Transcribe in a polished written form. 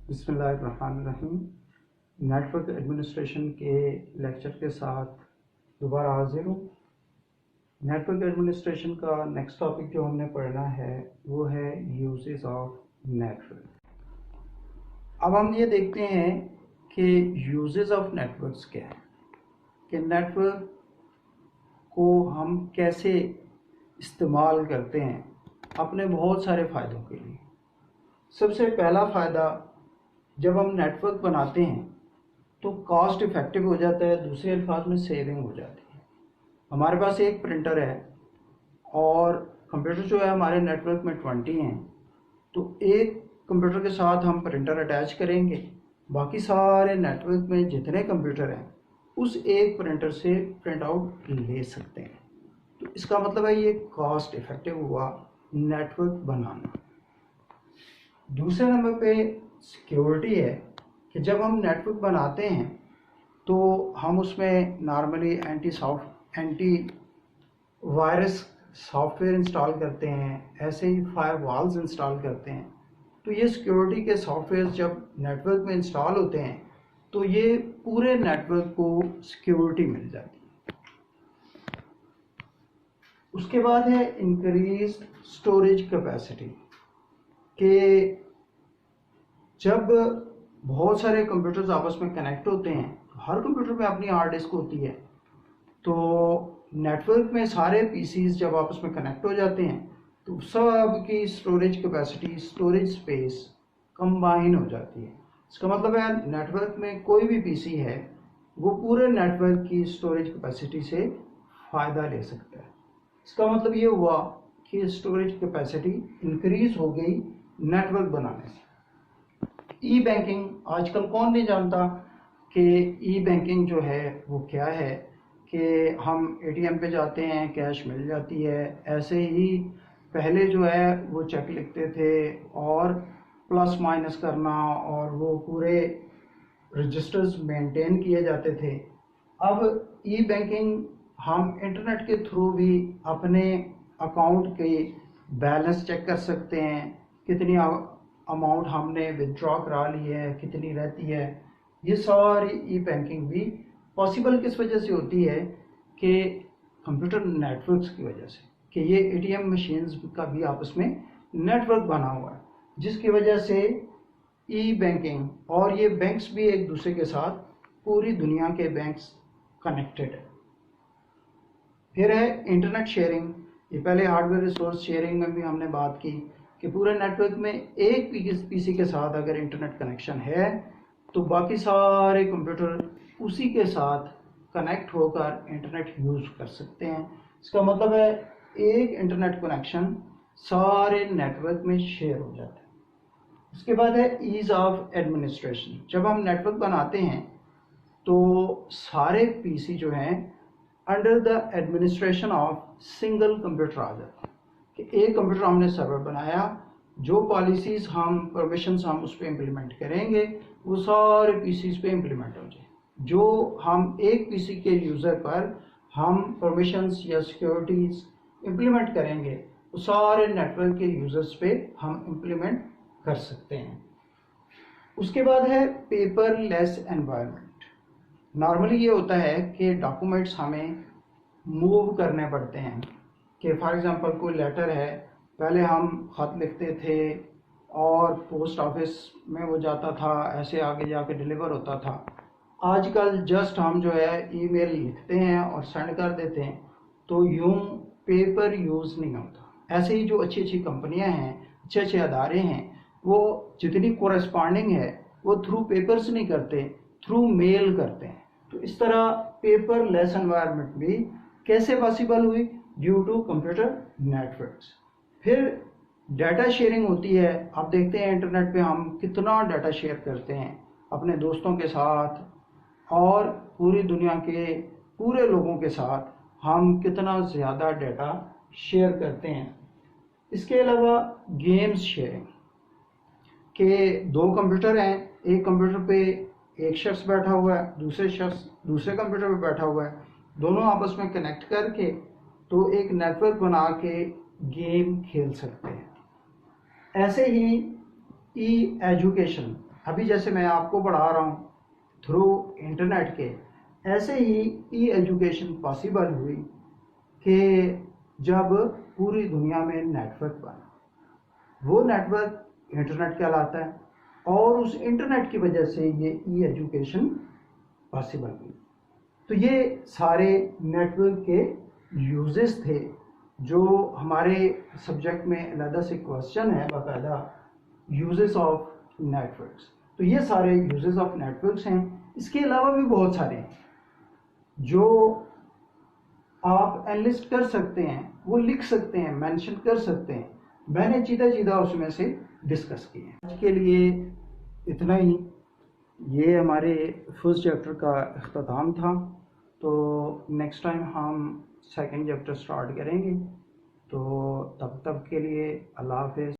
بسم اللہ الرحمن الرحیم۔ نیٹ ورک ایڈمنسٹریشن کے لیکچر کے ساتھ دوبارہ حاضر ہوں۔ نیٹ ورک ایڈمنسٹریشن کا نیکسٹ ٹاپک جو ہم نے پڑھنا ہے وہ ہے یوزز آف نیٹ ورک۔ اب ہم یہ دیکھتے ہیں کہ یوزز آف نیٹ ورکس کیا ہے، کہ نیٹ ورک کو ہم کیسے استعمال کرتے ہیں اپنے بہت سارے فائدوں کے لیے۔ سب سے پہلا فائدہ، جب ہم نیٹ ورک بناتے ہیں تو کاسٹ افیکٹو ہو جاتا ہے، دوسرے الفاظ میں سیونگ ہو جاتی ہے۔ ہمارے پاس ایک پرنٹر ہے اور کمپیوٹر جو ہے ہمارے نیٹ ورک میں 20 ہیں، تو ایک کمپیوٹر کے ساتھ ہم پرنٹر اٹیچ کریں گے، باقی سارے نیٹ ورک میں جتنے کمپیوٹر ہیں اس ایک پرنٹر سے پرنٹ آؤٹ لے سکتے ہیں۔ تو اس کا مطلب ہے یہ کاسٹ افیکٹو ہوا نیٹ ورک بنانا۔ دوسرے نمبر پہ سیکیورٹی ہے کہ جب ہم نیٹ ورک بناتے ہیں تو ہم اس میں normally antivirus software install کرتے ہیں، ایسے ہی فائر والز انسٹال کرتے ہیں۔ تو یہ سیکیورٹی کے سافٹ ویئر جب نیٹ ورک میں انسٹال ہوتے ہیں تو یہ پورے نیٹ ورک کو سیکیورٹی مل جاتی ہے۔ اس کے بعد ہے انکریزڈ اسٹوریج کیپیسٹی، کہ جب بہت سارے کمپیوٹرز آپس میں کنیکٹ ہوتے ہیں، ہر کمپیوٹر میں اپنی ہارڈ ڈسک ہوتی ہے، تو نیٹ ورک میں سارے پی سیز جب آپس میں کنیکٹ ہو جاتے ہیں تو سب کی storage capacity, storage space combine ہو جاتی ہے۔ اس کا مطلب ہے نیٹ ورک میں کوئی بھی پی سی ہے وہ پورے نیٹ ورک کی اسٹوریج کیپیسٹی سے فائدہ لے سکتا ہے۔ اس کا مطلب یہ ہوا کہ اسٹوریج کیپیسٹی انکریز ہو گئی نیٹ ورک بنانے سے۔ ای بینکنگ، آج کل کون نہیں جانتا کہ ای بینکنگ جو ہے وہ کیا ہے، کہ ہم اے ٹی ایم پہ جاتے ہیں، کیش مل جاتی ہے۔ ایسے ہی پہلے جو ہے وہ چیک لکھتے تھے اور پلس مائنس کرنا اور وہ پورے رجسٹرز مینٹین کیے جاتے تھے۔ اب ای بینکنگ ہم انٹرنیٹ کے تھرو بھی اپنے اکاؤنٹ کے بیلنس چیک کر سکتے ہیں، کتنی اماؤنٹ ہم نے ودڈرا کرا لی ہے، کتنی رہتی ہے۔ یہ ساری ای بینکنگ بھی پاسبل کس وجہ سے ہوتی ہے، کہ کمپیوٹر نیٹ ورکس کی وجہ سے، کہ یہ اے ٹی ایم مشینز کا بھی آپس میں نیٹ ورک بنا ہوا ہے، جس کی وجہ سے ای بینکنگ اور یہ بینکس بھی ایک دوسرے کے ساتھ، پوری دنیا کے بینکس کنیکٹڈ ہے۔ پھر ہے انٹرنیٹ شیئرنگ۔ یہ پہلے ہارڈ ویئر ریسورس شیئرنگ میں بھی ہم نے بات کی کہ پورے نیٹ ورک میں ایک پی سی کے ساتھ اگر انٹرنیٹ کنیکشن ہے تو باقی سارے کمپیوٹر اسی کے ساتھ کنیکٹ ہو کر انٹرنیٹ یوز کر سکتے ہیں۔ اس کا مطلب ہے ایک انٹرنیٹ کنیکشن سارے نیٹ ورک میں شیئر ہو جاتا ہے۔ اس کے بعد ہے ایز آف ایڈمنسٹریشن۔ جب ہم نیٹ ورک بناتے ہیں تو سارے پی سی جو ہیں under the administration of single computer آ جاتے ہیں، کہ ایک کمپیوٹر ہم نے سرور بنایا، جو پالیسیز ہم پرمیشنز ہم اس پہ امپلیمنٹ کریں گے وہ سارے پی سیز پہ امپلیمنٹ ہو جائیں۔ جو ہم ایک پی سی کے یوزر پر ہم پرمیشنز یا سیکیورٹیز امپلیمنٹ کریں گے وہ سارے نیٹ ورک کے یوزرز پہ ہم امپلیمنٹ کر سکتے ہیں۔ اس کے بعد ہے پیپر لیس انوائرمنٹ۔ نارملی یہ ہوتا ہے کہ ڈاکومنٹس ہمیں موو کرنے پڑتے ہیں، کہ فار ایگزامپل کوئی لیٹر ہے، پہلے ہم خط لکھتے تھے اور پوسٹ آفس میں وہ جاتا تھا، ایسے آگے جا کے ڈیلیور ہوتا تھا۔ آج کل جسٹ ہم جو ہے ای میل لکھتے ہیں اور سینڈ کر دیتے ہیں، تو یوں پیپر یوز نہیں ہوتا۔ ایسے ہی جو اچھی اچھی کمپنیاں ہیں، اچھے اچھے ادارے ہیں، وہ جتنی کورسپانڈنگ ہے وہ تھرو پیپرز نہیں کرتے، تھرو میل کرتے ہیں۔ تو اس طرح پیپر لیس انوائرمنٹ بھی کیسے پاسبل ہوئی؟ Due to computer networks. پھر ڈیٹا شیئرنگ ہوتی ہے۔ آپ دیکھتے ہیں انٹرنیٹ پہ ہم کتنا ڈیٹا شیئر کرتے ہیں اپنے دوستوں کے ساتھ اور پوری دنیا کے پورے لوگوں کے ساتھ، ہم کتنا زیادہ ڈیٹا شیئر کرتے ہیں۔ اس کے علاوہ گیمز شیئرنگ، کہ دو کمپیوٹر ہیں، ایک کمپیوٹر پہ ایک شخص بیٹھا ہوا ہے، دوسرے شخص دوسرے کمپیوٹر پہ بیٹھا ہوا ہے، دونوں آپس میں کنیکٹ کر کے تو ایک نیٹ ورک بنا کے گیم کھیل سکتے ہیں۔ ایسے ہی ای ایجوکیشن، ابھی جیسے میں آپ کو پڑھا رہا ہوں تھرو انٹرنیٹ کے، ایسے ہی ای ایجوکیشن پاسبل ہوئی کہ جب پوری دنیا میں نیٹ ورک بنا، وہ نیٹ ورک انٹرنیٹ کہلاتا ہے، اور اس انٹرنیٹ کی وجہ سے یہ ای ایجوکیشن پاسبل ہوئی۔ تو یہ سارے نیٹ ورک کے یوزز تھے، جو ہمارے سبجیکٹ میں علیحدہ سے کوشچن ہے باقاعدہ، یوزز آف نیٹ ورکس۔ تو یہ سارے یوزز آف نیٹ ورکس ہیں۔ اس کے علاوہ بھی بہت سارے ہیں جو آپ انلسٹ کر سکتے ہیں، وہ لکھ سکتے ہیں، مینشن کر سکتے ہیں۔ میں نے چیدہ اس میں سے ڈسکس کیے ہیں۔ آج کے لیے اتنا ہی، یہ ہمارے فرسٹ چیپٹر کا اختتام تھا۔ تو نیکسٹ ٹائم ہم سیکنڈ چیپٹر سٹارٹ کریں گے۔ تو تب تک کے لیے اللہ حافظ۔